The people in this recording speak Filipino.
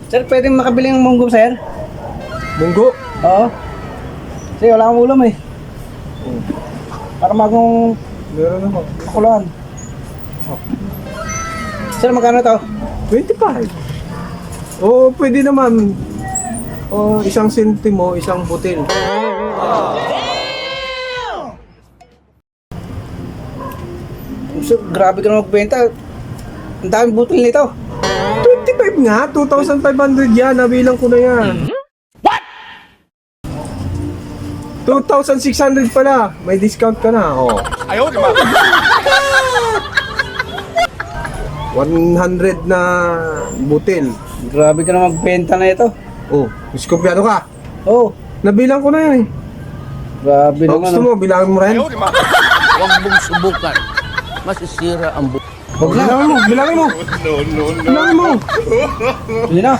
Sir, pwede makabili ng munggo, sir? Munggo? Oo. Kasi wala akong ulam eh. Para magong Meron ako. makulaan. Sir, magkano to? 25. Oo, pwede naman. O, isang sentimo, isang butil. Sir, grabe ka na magbenta. Ang daming butil nito. 25 nga, 2,500 yan. Nabilang ko na yan. What? 2,600 pala. May discount ka na. Oh. Ayaw, di ba? 100 na butil. Grabe ka na magbenta na ito. Oh, diskumpiyado ka. Oo. Nabilang ko na yan eh. Grabe Oh, naman. gusto mo, bilangin mo rin? Ayaw, di ba? Huwag mong subukan. Masisira ang buhay. Oh, bilangin mo, bilangin mo. No, no, no. Bilangin mo. Hindi na.